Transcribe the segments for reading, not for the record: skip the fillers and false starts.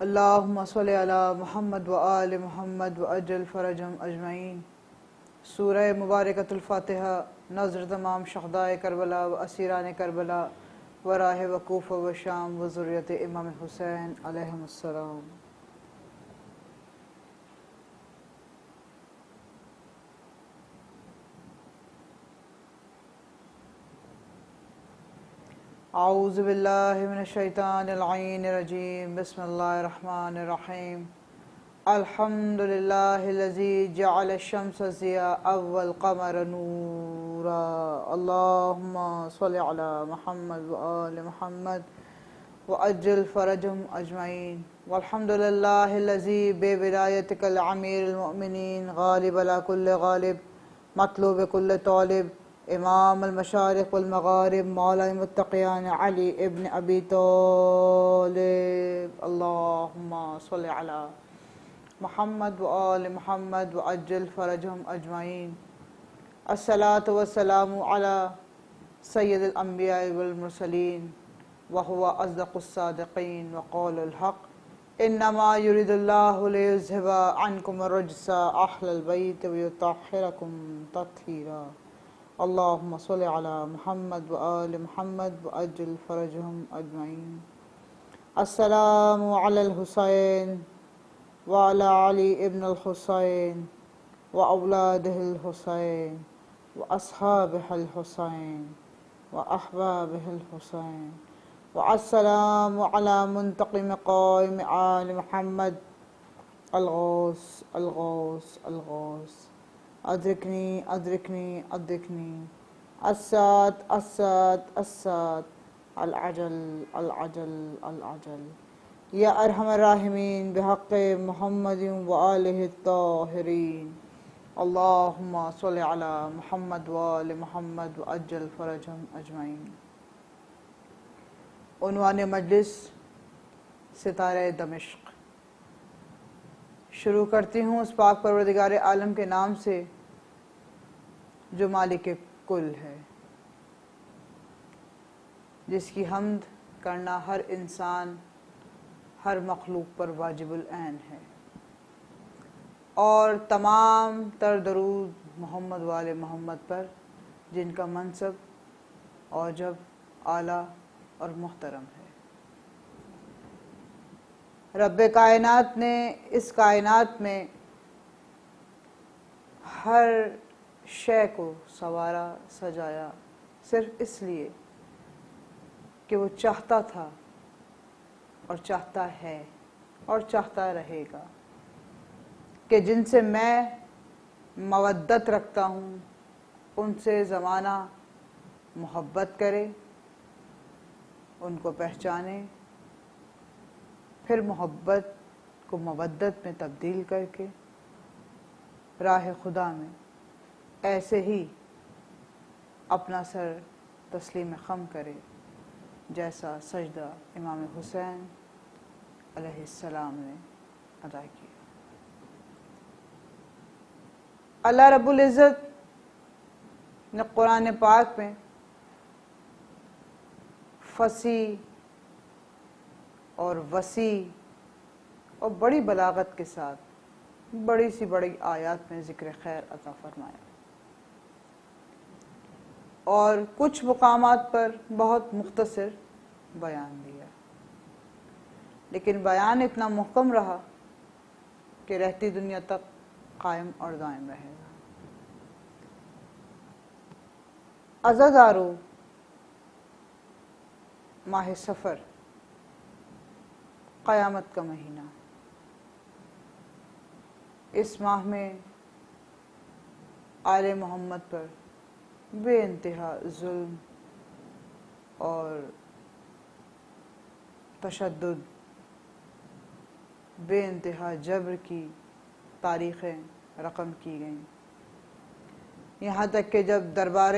اللہم صلی علی محمد و آل محمد و اجل فرجہم اجمعین۔ سورہ مبارکۃ الفاتحہ نظر تمام شہدائے کربلا و اسیران کربلا و راہ وقوف و شام و ذریت امام حسین علیہم السلام۔ اعوذ باللہ من الشیطان اللعین الرجیم، بسم اللہ الرحمن الرحیم۔ الحمد للہ الذی جعل الشمس ضیاء والقمر نورا۔ اللہم صل علی محمد و آل محمد وعجل فرجہم اجمعین۔ والحمد للہ الذی بولایتک الامیر المؤمنین غالب علی کل غالب مطلوب کل طالب امام المشارق والمغارب مولا المتقیان علی ابن ابی طالب۔ اللہم صل علی محمد و آل محمد وعجل فرجہم اجمعین۔ الصلاۃ والسلام علی سید الانبیاء والمرسلین وہو اصدق الصادقین وقول الحق۔ انما یرید اللہ لیذھب عنکم الرجس اہل البیت ویطہرکم تطہیرا۔ اللہم صل علی محمد و آل محمد وعجل فرجہم اجمعین۔ السلام علی الحسین وعلی علی ابن الحسین واولادہ الحسین واصحابہ الحسین واحبابہ الحسین۔ والسلام علی منتقم قائم آل محمد الغوث الغوث الغوث ادرکنی ادرکنی ادرکنی السات السات السات العجل العجل العجل یا ارحم الراحمین بحق محمد و آلہ الطاہرین۔ اللہم صل علی محمد و آل محمد وعجل فرجہم اجمعین۔ عنوان مجلس ستارہ دمشق۔ شروع کرتی ہوں اس پاک پروردگار عالم کے نام سے جو مالک کل ہے، جس کی حمد کرنا ہر انسان ہر مخلوق پر واجب العین ہے، اور تمام تر درود محمد وآل محمد پر جن کا منصب اوجب اعلیٰ اور محترم ہے۔ رب کائنات نے اس کائنات میں ہر شے کو سنوارا سجایا صرف اس لیے کہ وہ چاہتا تھا اور چاہتا ہے اور چاہتا رہے گا کہ جن سے میں مودت رکھتا ہوں ان سے زمانہ محبت کرے، ان کو پہچانے، پھر محبت کو مودت میں تبدیل کر کے راہ خدا میں ایسے ہی اپنا سر تسلیم خم کرے جیسا سجدہ امام حسین علیہ السلام نے ادا کیا۔ اللہ رب العزت نے قرآن پاک میں فصیح اور وسیع اور بڑی بلاغت کے ساتھ بڑی سی بڑی آیات میں ذکر خیر عطا فرمایا، اور کچھ مقامات پر بہت مختصر بیان دیا، لیکن بیان اتنا محکم رہا کہ رہتی دنیا تک قائم اور دائم رہے گا۔ عزادارو، ماہ سفر، قیامت کا مہینہ، اس ماہ میں آل محمد پر بے انتہا ظلم اور تشدد، بے انتہا جبر کی تاریخیں رقم کی گئیں، یہاں تک کہ جب دربار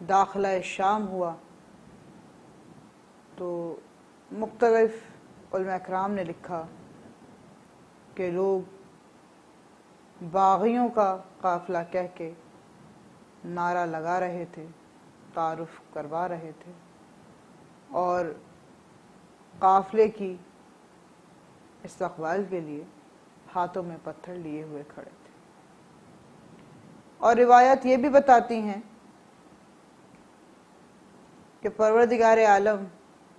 داخلہ شام ہوا تو مختلف علماء اکرام نے لکھا کہ لوگ باغیوں کا قافلہ کہہ کے نعرہ لگا رہے تھے، تعارف کروا رہے تھے، اور قافلے کی استقبال کے لیے ہاتھوں میں پتھر لیے ہوئے کھڑے تھے۔ اور روایت یہ بھی بتاتی ہیں کہ پروردگار عالم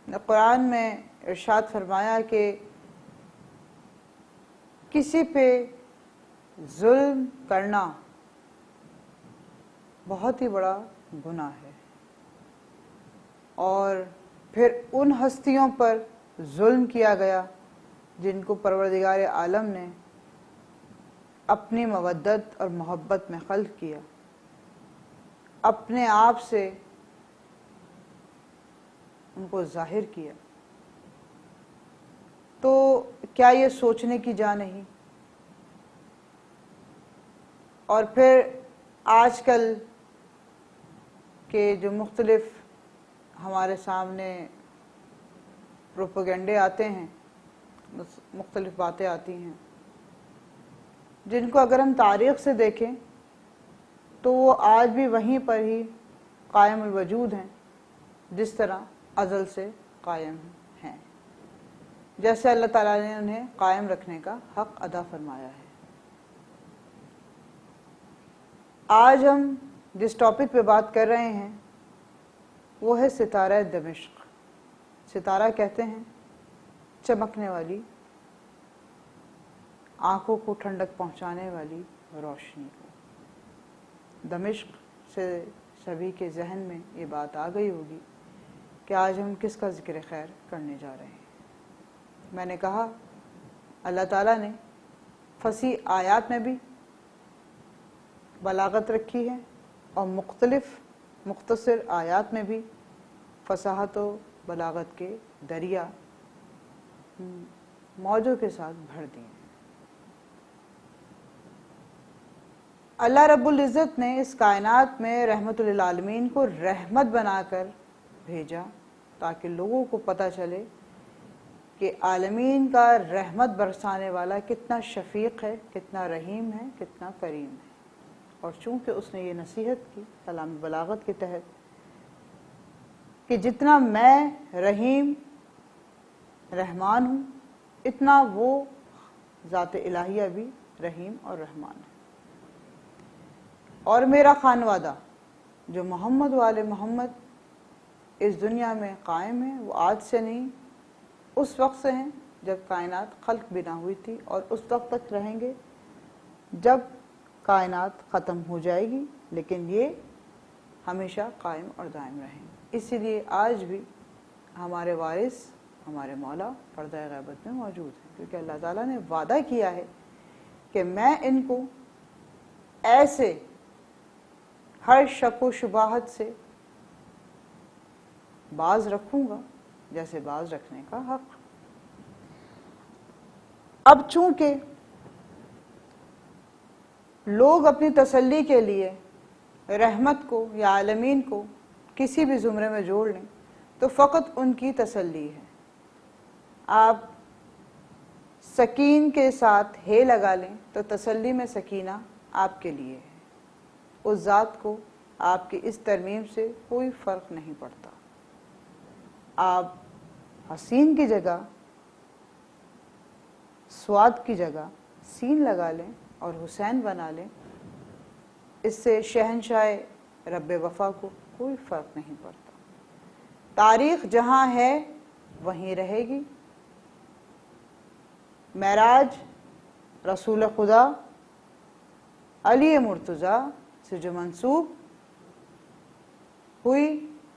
نے قرآن میں ارشاد فرمایا کہ کسی پہ ظلم کرنا بہت ہی بڑا گناہ ہے، اور پھر ان ہستیوں پر ظلم کیا گیا جن کو پروردگار عالم نے اپنی مودت اور محبت میں خلق کیا، اپنے آپ سے ان کو ظاہر کیا۔ تو کیا یہ سوچنے کی جا نہیں؟ اور پھر آج کل کے جو مختلف ہمارے سامنے پروپیگنڈے آتے ہیں، مختلف باتیں آتی ہیں، جن کو اگر ہم تاریخ سے دیکھیں تو وہ آج بھی وہیں پر ہی قائم الوجود ہیں جس طرح ازل سے قائم ہیں، جیسے اللہ تعالیٰ نے انہیں قائم رکھنے کا حق ادا فرمایا ہے۔ آج ہم جس ٹاپک پہ بات کر رہے ہیں وہ ہے ستارہ دمشق۔ ستارہ کہتے ہیں چمکنے والی، آنکھوں کو ٹھنڈک پہنچانے والی روشنی کو۔ دمشق سے سبھی کے ذہن میں یہ بات آ گئی ہوگی کہ آج ہم کس کا ذکر خیر کرنے جا رہے ہیں۔ میں نے کہا اللہ تعالیٰ نے فصیح آیات میں بھی بلاغت رکھی ہے اور مختلف مختصر آیات میں بھی فصاحت و بلاغت کے دریا موجوں کے ساتھ بھر دیے ہیں۔ اللہ رب العزت نے اس کائنات میں رحمت للعالمین کو رحمت بنا کر بھیجا تاکہ لوگوں کو پتہ چلے کہ عالمین کا رحمت برسانے والا کتنا شفیق ہے، کتنا رحیم ہے، کتنا کریم ہے۔ اور چونکہ اس نے یہ نصیحت کی کلام بلاغت کے تحت کہ جتنا میں رحیم رحمان ہوں اتنا وہ ذات الہیہ بھی رحیم اور رحمان ہے، اور میرا خانوادہ جو محمد و آل محمد اس دنیا میں قائم ہے وہ آج سے نہیں، اس وقت سے ہیں جب کائنات خلق بھی نہ ہوئی تھی، اور اس وقت تک رہیں گے جب کائنات ختم ہو جائے گی، لیکن یہ ہمیشہ قائم اور دائم رہیں گے۔ اسی لیے آج بھی ہمارے وارث ہمارے مولا پردہ غیبت میں موجود ہیں، کیونکہ اللہ تعالیٰ نے وعدہ کیا ہے کہ میں ان کو ایسے ہر شک و شبہات سے باز رکھوں گا جیسے باز رکھنے کا حق۔ اب چونکہ لوگ اپنی تسلی کے لیے رحمت کو یا عالمین کو کسی بھی زمرے میں جوڑ لیں تو فقط ان کی تسلی ہے۔ آپ سکین کے ساتھ ہے لگا لیں تو تسلی میں سکینہ آپ کے لیے ہے، اس ذات کو آپ کی اس ترمیم سے کوئی فرق نہیں پڑتا۔ آپ حسین کی جگہ سواد کی جگہ سین لگا لیں اور حسین بنا لیں، اس سے شہنشاہ رب وفا کو کوئی فرق نہیں پڑتا۔ تاریخ جہاں ہے وہیں رہے گی۔ معراج رسول خدا علی مرتضیٰ سے جو منسوب ہوئی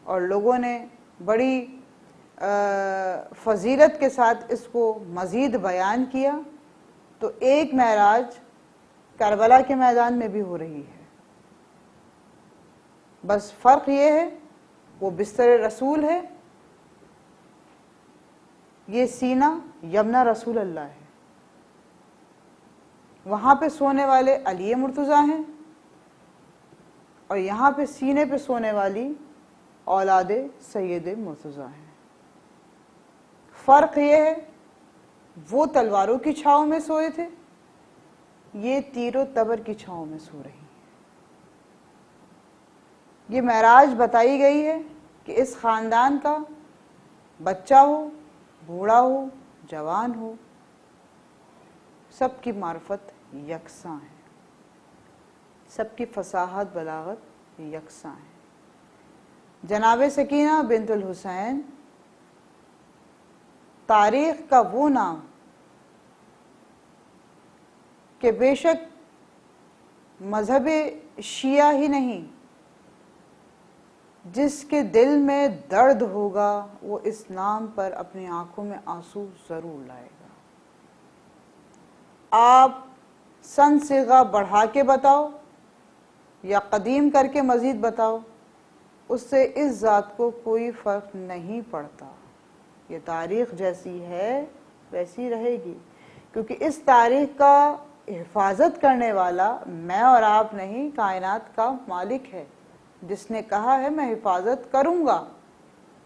اور لوگوں نے بڑی فضیلت کے ساتھ اس کو مزید بیان کیا، تو ایک معراج کربلا کے میدان میں بھی ہو رہی ہے، بس فرق یہ ہے وہ بستر رسول ہے، یہ سینہ یمنا رسول اللہ ہے۔ وہاں پہ سونے والے علی مرتضیٰ ہیں اور یہاں پہ سینے پہ سونے والی اولاد سید مرتضیٰ ہیں۔ فرق یہ ہے وہ تلواروں کی چھاؤں میں سوئے تھے، یہ تیر و تبر کی چھاؤں میں سو رہی ہیں۔ یہ معراج بتائی گئی ہے کہ اس خاندان کا بچہ ہو، بوڑھا ہو، جوان ہو، سب کی معرفت یکساں ہے، سب کی فصاحت بلاغت یکساں ہے۔ جناب سکینہ بنت الحسین تاریخ کا وہ نام کہ بے شک مذہب شیعہ ہی نہیں، جس کے دل میں درد ہوگا وہ اس نام پر اپنی آنکھوں میں آنسو ضرور لائے گا۔ آپ سن صیغہ بڑھا کے بتاؤ یا قدیم کر کے مزید بتاؤ، اس سے اس ذات کو کوئی فرق نہیں پڑتا۔ یہ تاریخ جیسی ہے ویسی رہے گی، کیونکہ اس تاریخ کا حفاظت کرنے والا میں اور آپ نہیں، کائنات کا مالک ہے، جس نے کہا ہے میں حفاظت کروں گا،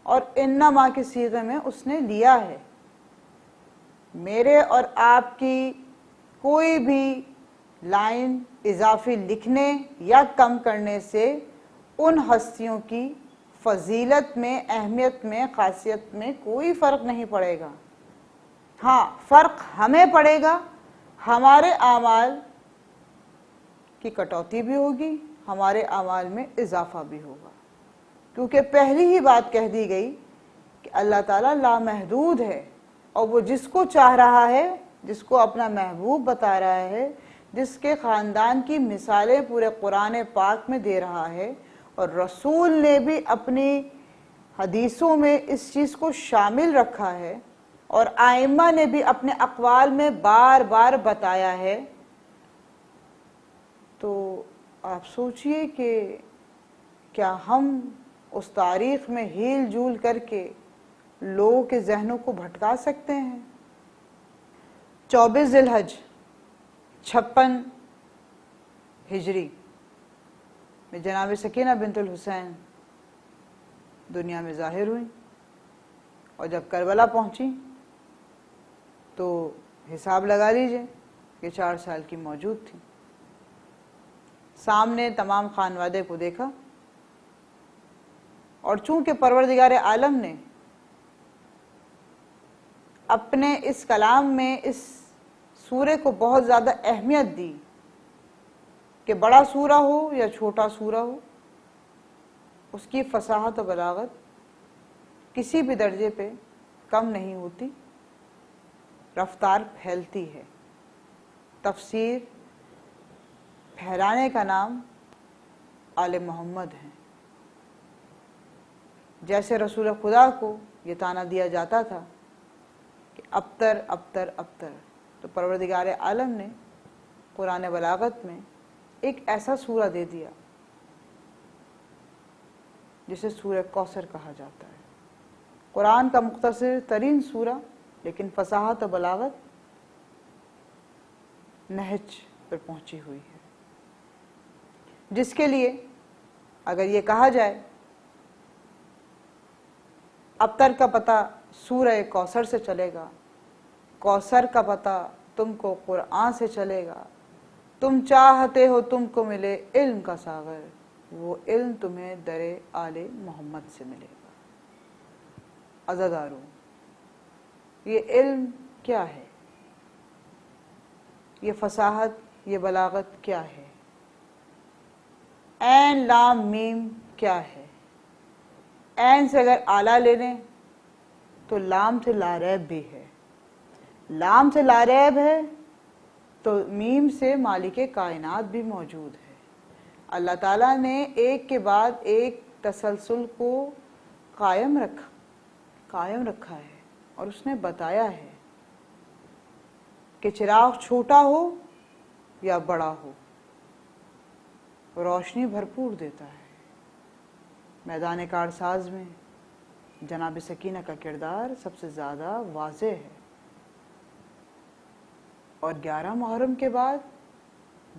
اور انما کے صیغے میں اس نے لیا ہے۔ میرے اور آپ کی کوئی بھی لائن اضافی لکھنے یا کم کرنے سے ان ہستیوں کی فضیلت میں، اہمیت میں، خاصیت میں کوئی فرق نہیں پڑے گا۔ ہاں، فرق ہمیں پڑے گا، ہمارے اعمال کی کٹوتی بھی ہوگی، ہمارے اعمال میں اضافہ بھی ہوگا، کیونکہ پہلی ہی بات کہہ دی گئی کہ اللہ تعالیٰ لامحدود ہے، اور وہ جس کو چاہ رہا ہے، جس کو اپنا محبوب بتا رہا ہے، جس کے خاندان کی مثالیں پورے قرآن پاک میں دے رہا ہے، اور رسول نے بھی اپنی حدیثوں میں اس چیز کو شامل رکھا ہے، اور ائمہ نے بھی اپنے اقوال میں بار بار بتایا ہے، تو آپ سوچئے کہ کیا ہم اس تاریخ میں ہیل جول کر کے لوگوں کے ذہنوں کو بھٹکا سکتے ہیں؟ 24 ذی الحج 56 ہجری میں جناب سکینہ بنت الحسین دنیا میں ظاہر ہوئی، اور جب کربلا پہنچی تو حساب لگا لیجئے کہ 4 سال کی موجود تھی۔ سامنے تمام خانوادے کو دیکھا، اور چونکہ پروردگار عالم نے اپنے اس کلام میں اس سورے کو بہت زیادہ اہمیت دی کہ بڑا سورہ ہو یا چھوٹا سورہ ہو، اس کی فصاحت و بلاغت کسی بھی درجے پہ کم نہیں ہوتی، رفتار پھیلتی ہے۔ تفسیر پھیلانے کا نام آل محمد ہے۔ جیسے رسول خدا کو یہ طعنہ دیا جاتا تھا کہ ابتر ابتر ابتر، تو پروردگار عالم نے قرآن بلاغت میں ایک ایسا سورہ دے دیا جسے سورہ کوثر کہا جاتا ہے۔ قرآن کا مختصر ترین سورہ، لیکن فصاحت و بلاغت نہج پر پہنچی ہوئی ہے، جس کے لیے اگر یہ کہا جائے ابتر کا پتہ سورہ کوثر سے چلے گا، کوثر کا پتہ تم کو قرآن سے چلے گا، تم چاہتے ہو تم کو ملے علم کا ساغر، وہ علم تمہیں در آل محمد سے ملے گا۔ عزادارو، یہ علم کیا ہے؟ یہ فصاحت، یہ بلاغت کیا ہے؟ عین لام میم کیا ہے؟ عین سے اگر آلہ لے لیں تو لام سے لا ریب بھی ہے، لام سے لا ریب ہے تو میم سے مالک کائنات بھی موجود ہے۔ اللہ تعالیٰ نے ایک کے بعد ایک تسلسل کو قائم رکھا ہے، اور اس نے بتایا ہے کہ چراغ چھوٹا ہو یا بڑا ہو، روشنی بھرپور دیتا ہے۔ میدان کارساز میں جناب سکینہ کا کردار سب سے زیادہ واضح ہے، اور 11 محرم کے بعد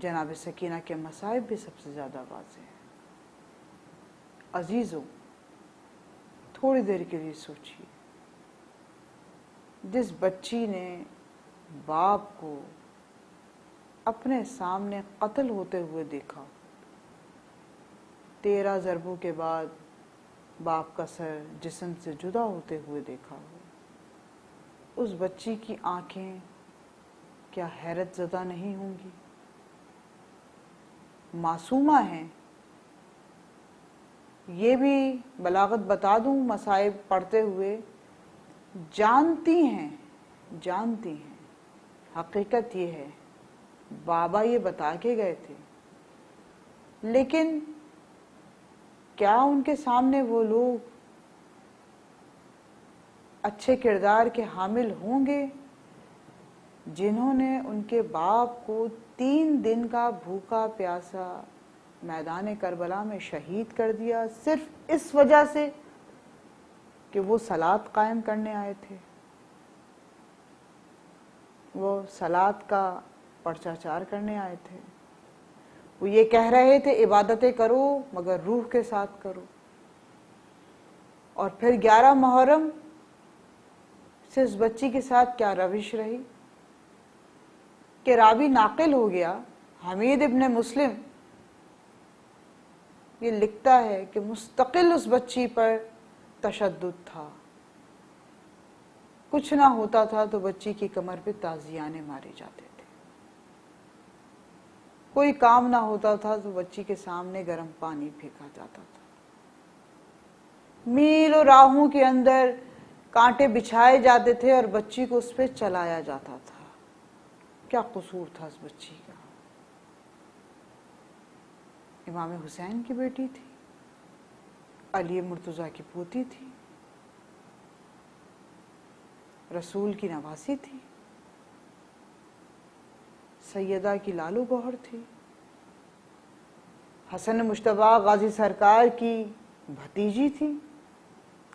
جناب سکینہ کے مصائب بھی سب سے زیادہ واضح ہیں۔ عزیزوں، تھوڑی دیر کے لیے سوچیے، جس بچی نے باپ کو اپنے سامنے قتل ہوتے ہوئے دیکھا، 13 ضربوں کے بعد باپ کا سر جسم سے جدا ہوتے ہوئے دیکھا ہو، اس بچی کی آنکھیں کیا حیرت زدہ نہیں ہوں گی؟ معصومہ ہیں، یہ بھی بلاغت بتا دوں مصائب پڑھتے ہوئے، جانتی ہیں حقیقت یہ ہے بابا یہ بتا کے گئے تھے، لیکن کیا ان کے سامنے وہ لوگ اچھے کردار کے حامل ہوں گے جنہوں نے ان کے باپ کو 3 دن کا بھوکا پیاسا میدان کربلا میں شہید کر دیا صرف اس وجہ سے کہ وہ صلاۃ قائم کرنے آئے تھے، وہ صلاۃ کا پرچاچار کرنے آئے تھے، وہ یہ کہہ رہے تھے عبادتیں کرو مگر روح کے ساتھ کرو۔ اور پھر 11 محرم سے اس بچی کے ساتھ کیا روش رہی کہ راوی ناقل ہو گیا، حمید ابن مسلم یہ لکھتا ہے کہ مستقل اس بچی پر تشدد تھا، کچھ نہ ہوتا تھا تو بچی کی کمر پہ تازیانے مارے جاتے تھے، کوئی کام نہ ہوتا تھا تو بچی کے سامنے گرم پانی پھینکا جاتا تھا، میلوں راہوں کے اندر کانٹے بچھائے جاتے تھے اور بچی کو اس پہ چلایا جاتا تھا۔ کیا قصور تھا اس بچی کا؟ امام حسین کی بیٹی تھی، علی مرتضیٰ کی پوتی تھی، رسول کی نواسی تھی، سیدہ کی لالو گوہر تھی، حسن مجتبی غازی سرکار کی بھتیجی تھی،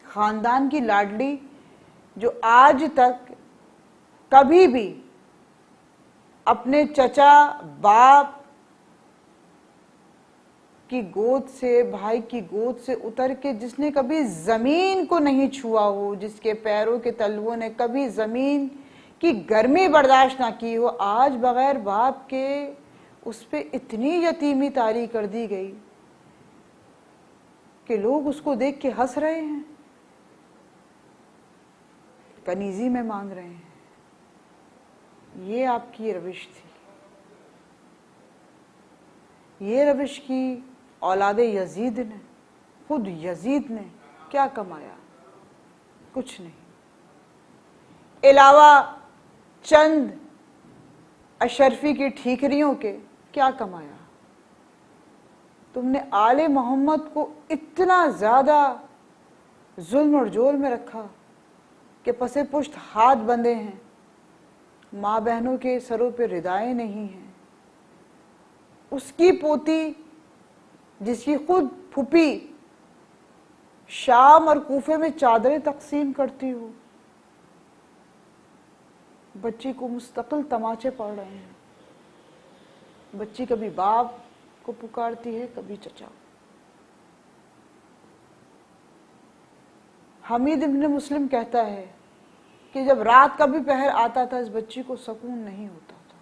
خاندان کی لاڈلی جو آج تک کبھی بھی اپنے چچا باپ کی گود سے، بھائی کی گود سے اتر کے، جس نے کبھی زمین کو نہیں چھوا ہو، جس کے پیروں کے تلووں نے کبھی زمین کی گرمی برداشت نہ کی ہو، آج بغیر باپ کے اس پہ اتنی یتیمی طاری کر دی گئی کہ لوگ اس کو دیکھ کے ہنس رہے ہیں، کنیزی میں مانگ رہے ہیں۔ یہ آپ کی روش تھی، یہ روش کی اولاد یزید نے، خود یزید نے کیا کمایا؟ کچھ نہیں، علاوہ چند اشرفی کی ٹھیکریوں کے کیا کمایا؟ تم نے آل محمد کو اتنا زیادہ ظلم اور جول میں رکھا کہ پس پشت ہاتھ بندھے ہیں، ماں بہنوں کے سروں پہ ردائیں نہیں ہیں، اس کی پوتی جس کی خود پھوپھی شام اور کوفے میں چادریں تقسیم کرتی ہو، بچی کو مستقل تماچے پڑ رہے ہیں، بچی کبھی باپ کو پکارتی ہے، کبھی چچا۔ حمید ابن مسلم کہتا ہے کہ جب رات کا بھی پہر آتا تھا اس بچی کو سکون نہیں ہوتا تھا،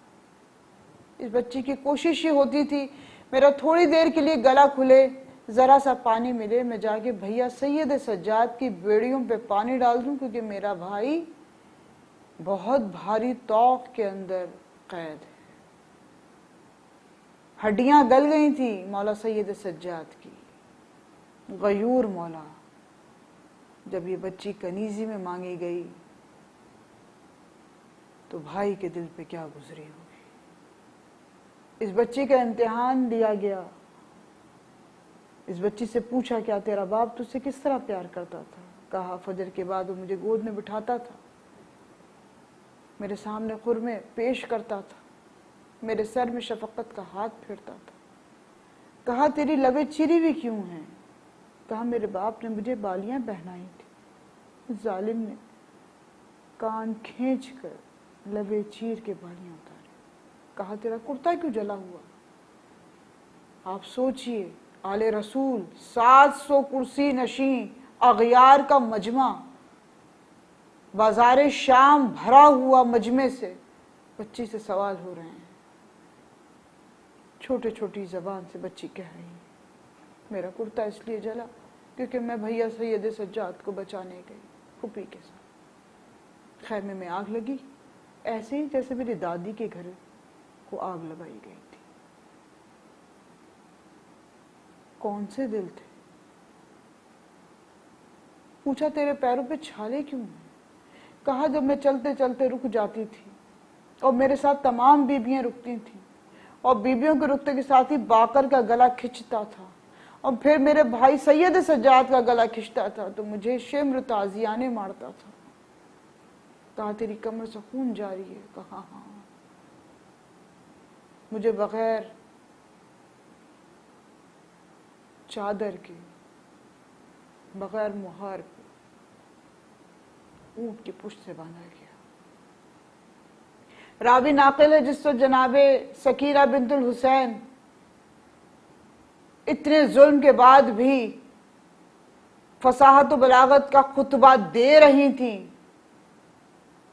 اس بچی کی کوشش ہی ہوتی تھی میرا تھوڑی دیر کے لیے گلا کھلے، ذرا سا پانی ملے، میں جا کے بھیا سید سجاد کی بیڑیوں پہ پانی ڈال دوں، کیونکہ میرا بھائی بہت بھاری طوق کے اندر قید ہے۔ ہڈیاں گل گئی تھی مولا سید سجاد کی، غیور مولا۔ جب یہ بچی کنیزی میں مانگی گئی تو بھائی کے دل پہ کیا گزری ہوگی۔ اس بچی کا امتحان لیا گیا، اس بچی سے پوچھا کیا تیرا باپ تجھ سے کس طرح پیار کرتا تھا؟ کہا فجر کے بعد وہ مجھے گود میں بٹھاتا تھا، میرے سامنے خرمے پیش کرتا تھا، میرے سر میں شفقت کا ہاتھ پھیرتا تھا۔ کہا تیری لبیں چیری ہوئی کیوں ہیں؟ کہا میرے باپ نے مجھے بالیاں پہنائی تھی، ظالم نے کان کھینچ کر لبیں چیر کے بالیاں اتاری۔ کہا تیرا کرتا کیوں جلا ہوا؟ آپ سوچئے آل رسول 700 کرسی نشین اغیار کا مجمع، بازار شام بھرا ہوا مجمع سے بچی سے سوال ہو رہے ہیں، چھوٹی چھوٹی زبان سے بچی کہہ رہی ہے میرا کرتا اس لیے جلا کیونکہ میں بھیا سید سجاد کو بچانے گئی پھوپھی کے ساتھ، خیمے میں آگ لگی، ایسے ہی جیسے میری دادی کے گھر کو آگ لگائی گئی تھی۔ کون سے دل تھے؟ پوچھا تیرے پیروں پہ چھالے کیوں ہیں؟ کہا جب میں چلتے چلتے رک جاتی تھی اور میرے ساتھ تمام بیبیاں رکتی تھیں اور بیبیوں کے رکتے کے ساتھ ہی باقر کا گلا کھچتا تھا اور پھر میرے بھائی سید سجاد کا گلا کھچتا تھا تو مجھے شمر تازیانے مارتا تھا۔ کہا تیری کمر سے خون جاری ہے؟ کہا ہاں۔ مجھے بغیر چادر کے، بغیر مہار کے اونٹ کی پشت سے باندھا گیا۔ راوی ناقل ہے جس کو جناب سکینہ بنت الحسین اتنے ظلم کے بعد بھی فصاحت و بلاغت کا خطبہ دے رہی تھیں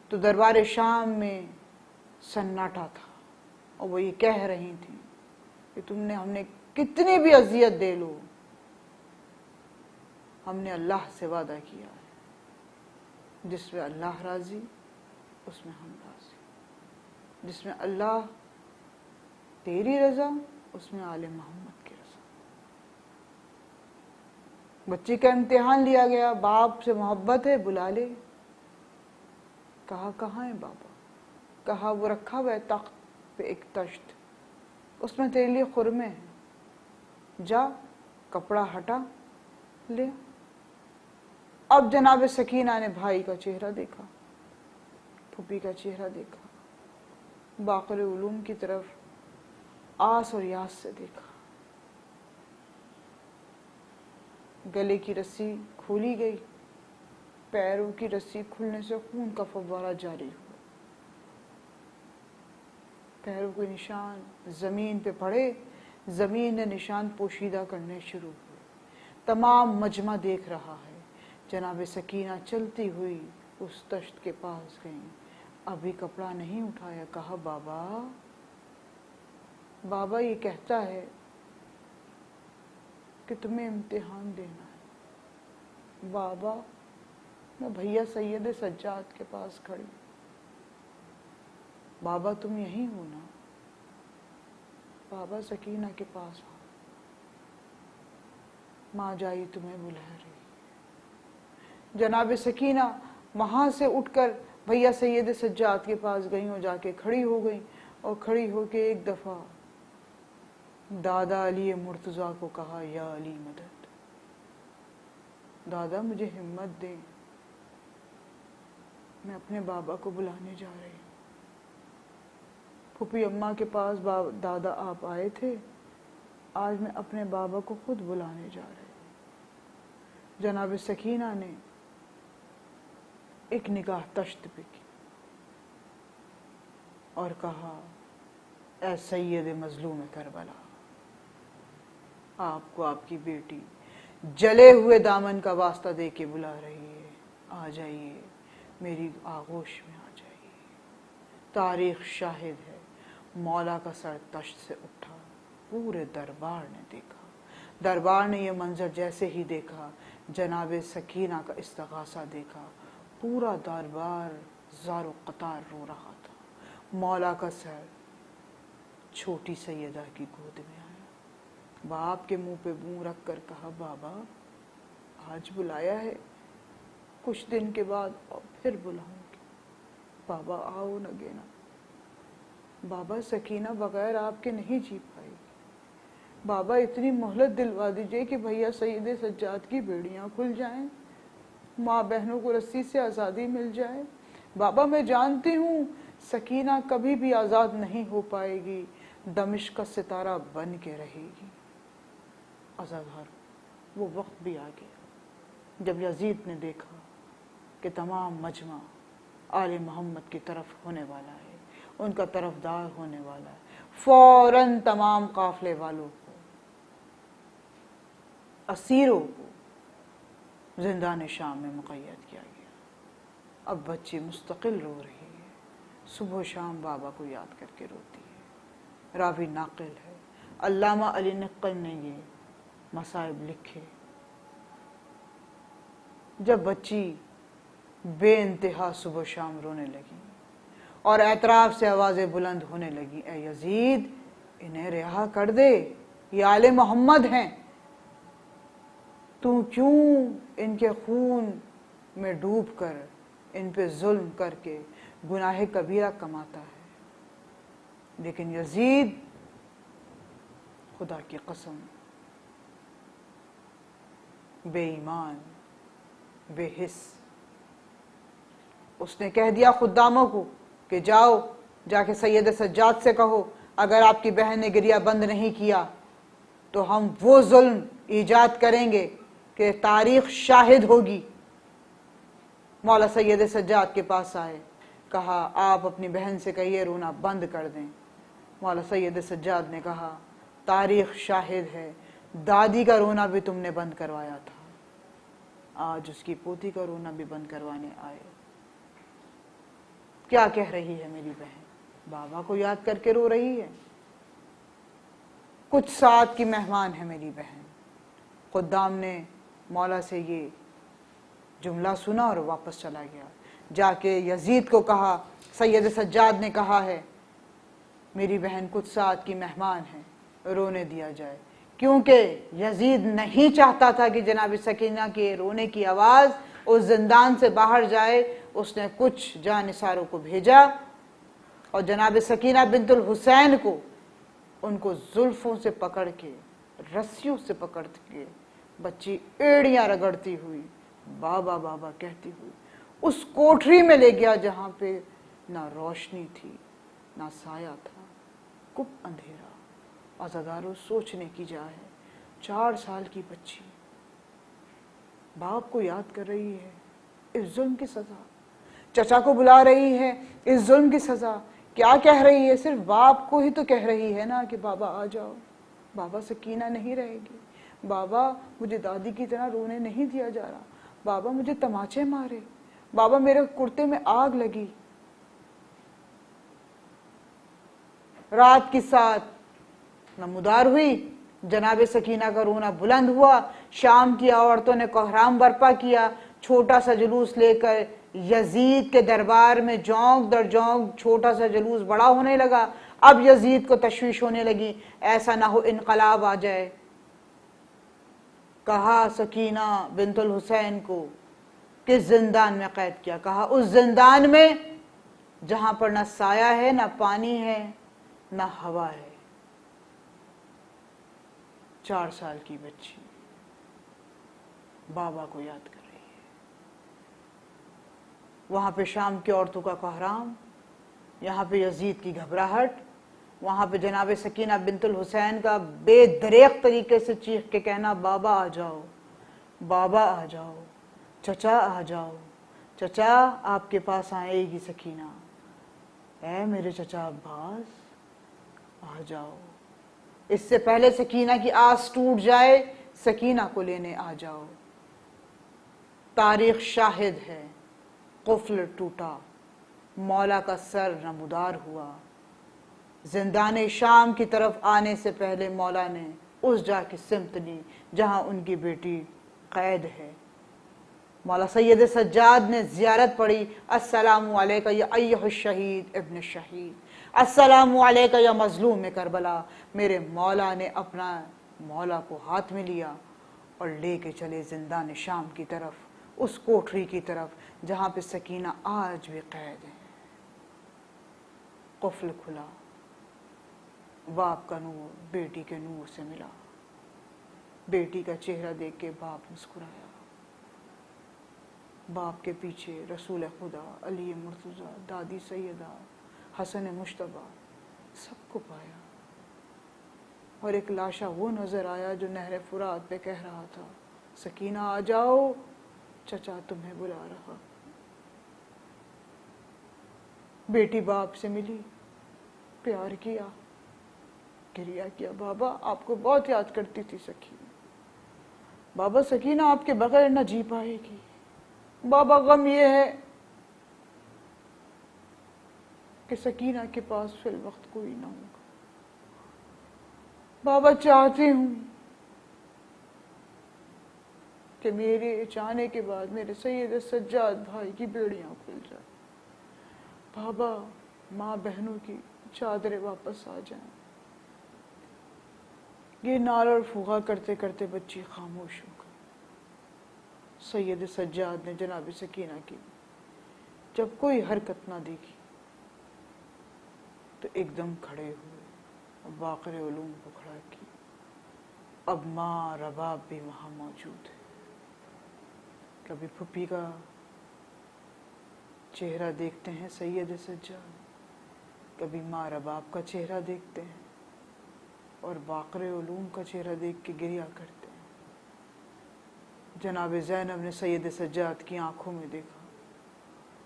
تو دربار شام میں سناٹا تھا اور وہ یہ کہہ رہی تھیں کہ ہم نے کتنی بھی اذیت دے لو، ہم نے اللہ سے وعدہ کیا ہے جس میں اللہ راضی اس میں ہم راضی، جس میں اللہ تیری رضا اس میں آل محمد کی رضا۔ بچی کا امتحان لیا گیا، باپ سے محبت ہے بلا لے۔ کہا کہاں ہے بابا؟ کہا وہ رکھا ہوا ہے تخت پہ ایک تشت، اس میں تیرے لیے خرمے ہیں، جا کپڑا ہٹا لے۔ اب جناب سکینہ نے بھائی کا چہرہ دیکھا، پھوپھی کا چہرہ دیکھا، باقر علوم کی طرف آس اور یاس سے دیکھا۔ گلے کی رسی کھولی گئی، پیروں کی رسی کھلنے سے خون کا فوارہ جاری ہوا، پیروں کے نشان زمین پہ پڑے، زمین نے نشان پوشیدہ کرنے شروع ہوئے۔ تمام مجمع دیکھ رہا ہے۔ جناب سکینہ چلتی ہوئی اس تشت کے پاس گئیں، ابھی کپڑا نہیں اٹھایا۔ کہا بابا، بابا یہ کہتا ہے کہ تمہیں امتحان دینا ہے۔ بابا میں بھیا سید سجاد کے پاس کھڑی، بابا تم یہیں ہو نا؟ بابا سکینہ کے پاس آؤ، ماں جائی تمہیں بلا رہی۔ جناب سکینہ وہاں سے اٹھ کر بھیا سید سجاد کے پاس گئیں اور جا کے کھڑی ہو گئیں اور کھڑی ہو کے ایک دفعہ دادا علی مرتضیٰ کو کہا یا علی مدد، دادا مجھے ہمت دیں، میں اپنے بابا کو بلانے جا رہی ہوں۔ پھوپھی اماں کے پاس دادا آپ آئے تھے، آج میں اپنے بابا کو خود بلانے جا رہی ہوں۔ جناب سکینہ نے ایک نگاہ تشت پہ کی اور کہا اے سید مظلوم کربلا، آپ کو آپ کی بیٹی جلے ہوئے دامن کا واسطہ دے کے بلا رہی ہے، آ جائیے میری آغوش میں آ جائیے۔ تاریخ شاہد ہے، مولا کا سر تشت سے اٹھا، پورے دربار نے دیکھا۔ دربار نے یہ منظر جیسے ہی دیکھا، جناب سکینہ کا استغاثہ دیکھا، پورا دربار زار و قطار رو رہا تھا۔ مولا کا سر چھوٹی سیدہ کی گود میں آیا، باپ کے منہ پہ منہ رکھ کر کہا بابا آج بلایا ہے، کچھ دن کے بعد اور پھر بلاؤں گی، بابا آؤ نہ گینا۔ بابا سکینہ بغیر آپ کے نہیں جی پائے گی، بابا اتنی مہلت دلوا دیجئے کہ بھیا سید سجاد کی بیڑیاں کھل جائیں، ماں بہنوں کو رسی سے آزادی مل جائے۔ بابا میں جانتی ہوں سکینہ کبھی بھی آزاد نہیں ہو پائے گی، دمشق کا ستارہ بن کے رہے گی۔ ازہر وہ وقت بھی آ گیا جب یزید نے دیکھا کہ تمام مجمع آل محمد کی طرف ہونے والا ہے، ان کا طرفدار ہونے والا ہے، فوراً تمام قافلے والوں کو، اسیروں کو زندان شام میں مقید کیا گیا۔ اب بچی مستقل رو رہی ہے، صبح و شام بابا کو یاد کر کے روتی ہے۔ راوی ناقل ہے، علامہ علی نقل نے یہ مصائب لکھے۔ جب بچی بے انتہا صبح و شام رونے لگی اور اعتراف سے آوازیں بلند ہونے لگی، اے یزید انہیں رہا کر دے، یہ آل محمد ہیں، تو کیوں ان کے خون میں ڈوب کر ان پہ ظلم کر کے گناہ کبیرہ کماتا ہے؟ لیکن یزید خدا کی قسم بے ایمان، بے حس، اس نے کہہ دیا خداموں کو کہ جاؤ جا کے سید سجاد سے کہو اگر آپ کی بہن نے گریہ بند نہیں کیا تو ہم وہ ظلم ایجاد کریں گے کہ تاریخ شاہد ہوگی۔ مولا سید سجاد کے پاس آئے، کہا آپ اپنی بہن سے کہیے رونا بند کر دیں۔ مولا سید سجاد نے کہا تاریخ شاہد ہے، دادی کا رونا بھی تم نے بند کروایا تھا، آج اس کی پوتی کا رونا بھی بند کروانے آئے۔ کیا کہہ رہی ہے میری بہن؟ بابا کو یاد کر کے رو رہی ہے۔ کچھ ساتھ کی مہمان ہے میری بہن۔ خدام نے مولا سے یہ جملہ سنا اور واپس چلا گیا، جا کے یزید کو کہا سید سجاد نے کہا ہے میری بہن کچھ ساتھ کی مہمان ہے، رونے دیا جائے، کیونکہ یزید نہیں چاہتا تھا کہ جناب سکینہ کے رونے کی آواز اس زندان سے باہر جائے۔ اس نے کچھ جانثاروں کو بھیجا اور جناب سکینہ بنت الحسین کو ان کو زلفوں سے پکڑ کے، رسیوں سے پکڑ کے، بچی ایڑیاں رگڑتی ہوئی، بابا بابا کہتی ہوئی اس کوٹری میں لے گیا جہاں پہ نہ روشنی تھی نہ سایہ تھا، کپ اندھیرا۔ عزادارو سوچنے کی جا ہے، 4 سال کی بچی باپ کو یاد کر رہی ہے اس ظلم کی سزا، چچا کو بلا رہی ہے اس ظلم کی سزا۔ کیا کہہ رہی ہے؟ صرف باپ کو ہی تو کہہ رہی ہے نا کہ بابا آ جاؤ، بابا سکینہ نہیں رہے گی، بابا مجھے دادی کی طرح رونے نہیں دیا جا رہا، بابا مجھے تماچے مارے، بابا میرے کرتے میں آگ لگی۔ رات کی سات نمودار ہوئی، جناب سکینہ کا رونا بلند ہوا، شام کی عورتوں نے کوہرام برپا کیا، چھوٹا سا جلوس لے کر یزید کے دربار میں جونک در جونک چھوٹا سا جلوس بڑا ہونے لگا۔ اب یزید کو تشویش ہونے لگی ایسا نہ ہو انقلاب آ جائے۔ کہا سکینہ بنت الحسین کو کس زندان میں قید کیا؟ کہا اس زندان میں جہاں پر نہ سایہ ہے نہ پانی ہے نہ ہوا ہے۔ 4 سال کی بچی بابا کو یاد کر رہی ہے۔ وہاں پہ شام کی عورتوں کا کوہرام، یہاں پہ یزید کی گھبراہٹ، وہاں پہ جناب سکینہ بنت الحسین کا بے دریغ طریقے سے چیخ کے کہنا بابا آ جاؤ، بابا آ جاؤ، چچا آ جاؤ، چچا آپ کے پاس آئے گی سکینہ، اے میرے چچا عباس آ جاؤ، اس سے پہلے سکینہ کی آس ٹوٹ جائے سکینہ کو لینے آ جاؤ۔ تاریخ شاہد ہے، قفل ٹوٹا، مولا کا سر نمودار ہوا۔ زندان شام کی طرف آنے سے پہلے مولا نے اس جا کی سمت لی جہاں ان کی بیٹی قید ہے۔ مولا سید سجاد نے زیارت پڑھی، السلام علیکہ یا ایھا الشہید ابن الشہید، السلام علیکہ یا مظلوم کربلا۔ میرے مولا نے اپنا مولا کو ہاتھ میں لیا اور لے کے چلے زندان شام کی طرف، اس کوٹری کی طرف جہاں پہ سکینہ آج بھی قید ہے۔ قفل کھلا، باپ کا نور بیٹی کے نور سے ملا، بیٹی کا چہرہ دیکھ کے باپ مسکرایا۔ باپ کے پیچھے رسول خدا، علی مرتضیٰ، دادی سیدہ، حسن مجتبیٰ، سب کو پایا، اور ایک لاشا وہ نظر آیا جو نہر فرات پہ کہہ رہا تھا سکینہ آ جاؤ، چچا تمہیں بلا رہا۔ بیٹی باپ سے ملی، پیار کیا، گریہ کیا، بابا آپ کو بہت یاد کرتی تھی سکینہ، بابا سکینہ آپ کے بغیر نہ جی پائے گی، بابا غم یہ ہے کہ سکینہ کے پاس فی الوقت کوئی نہ ہوگا، بابا چاہتی ہوں کہ میرے جانے کے بعد میرے سید سجاد بھائی کی بیڑیاں کھل جائیں، بابا ماں بہنوں کی چادریں واپس آ جائیں. یہ نعرہ اور فغا کرتے کرتے بچی خاموش ہو گئی. سید سجاد نے جناب سکینہ کی جب کوئی حرکت نہ دیکھی تو ایک دم کھڑے ہوئے اور باقر علوم کو کھڑا کیا. اب ماں رباب بھی وہاں موجود ہے. کبھی پھپھی کا چہرہ دیکھتے ہیں سید سجاد، کبھی ماں رباب کا چہرہ دیکھتے ہیں اور باقر علوم کا چہرہ دیکھ کے گریہ کرتے ہیں. جناب زینب نے سید سجاد کی آنکھوں میں دیکھا.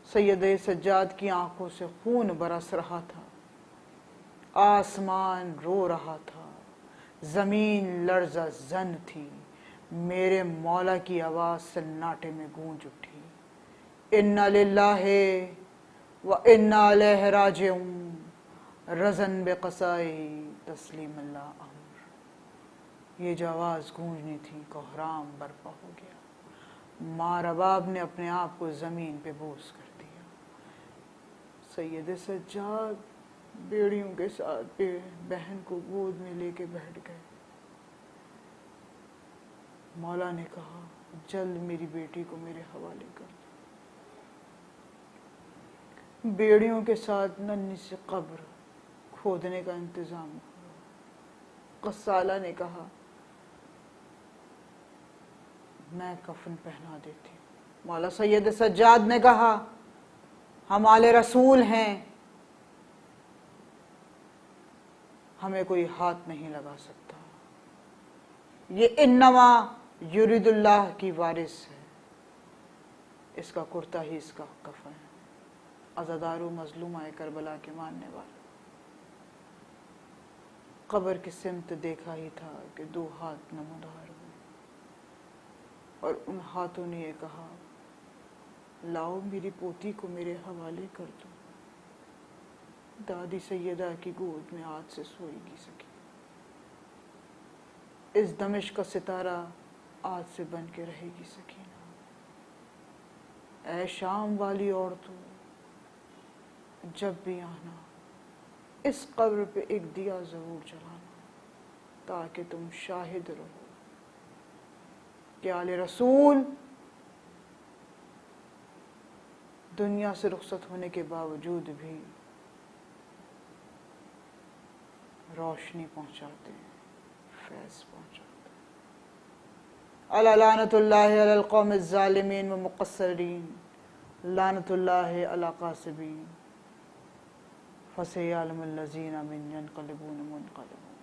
سید سجاد کی آنکھوں سے خون برس رہا تھا، آسمان رو رہا تھا، زمین لرزہ زن تھی. میرے مولا کی آواز سناٹے میں گونج اٹھی، انا للہ و انا الیہ راجعون، رزن بقصائی تسلیم اللہ امر. یہ جو آواز گونجنی تھی کوہرام برپا ہو گیا. ماں رباب نے اپنے آپ کو زمین پہ بوس کر دیا. سید سجاد بیڑیوں کے ساتھ بہن کو گود میں لے کے بیٹھ گئے. مولا نے کہا جلد میری بیٹی کو میرے حوالے کر دو. بیڑیوں کے ساتھ ننھی سی قبر کھودنے کا انتظام ہوا. غسالہ نے کہا میں کفن پہنا دیتی ہوں. مولا سید سجاد نے کہا ہم آل رسول ہیں، ہمیں کوئی ہاتھ نہیں لگا سکتا. یہ انما یرید اللہ کی وارث ہے، اس کا کرتا ہی اس کا کفن ہے. عزادار و مظلومہ کربلا کے ماننے والے قبر کی سمت دیکھا ہی تھا کہ دو ہاتھ نمودار ہوئے اور ان ہاتھوں نے یہ کہا لاؤ میری پوتی کو میرے حوالے کر دو. دادی سیدہ کی گود میں آج سے سوئے گی سکی. اس دمشق کا ستارہ آج سے بن کے رہے گی سکینہ. اے شام والی عورتوں، جب بھی آنا اس قبر پہ ایک دیا ضرور جلانا تاکہ تم شاہد رہو کہ آل رسول دنیا سے رخصت ہونے کے باوجود بھی روشنی پہنچاتے ہیں، فیض پہنچاتے ہیں. الا لعنت اللہ علی القوم الظالمین و مقصرین، لعنت اللہ علی قاسبین، فسیعلم الذین من ینقلبون منقلبون.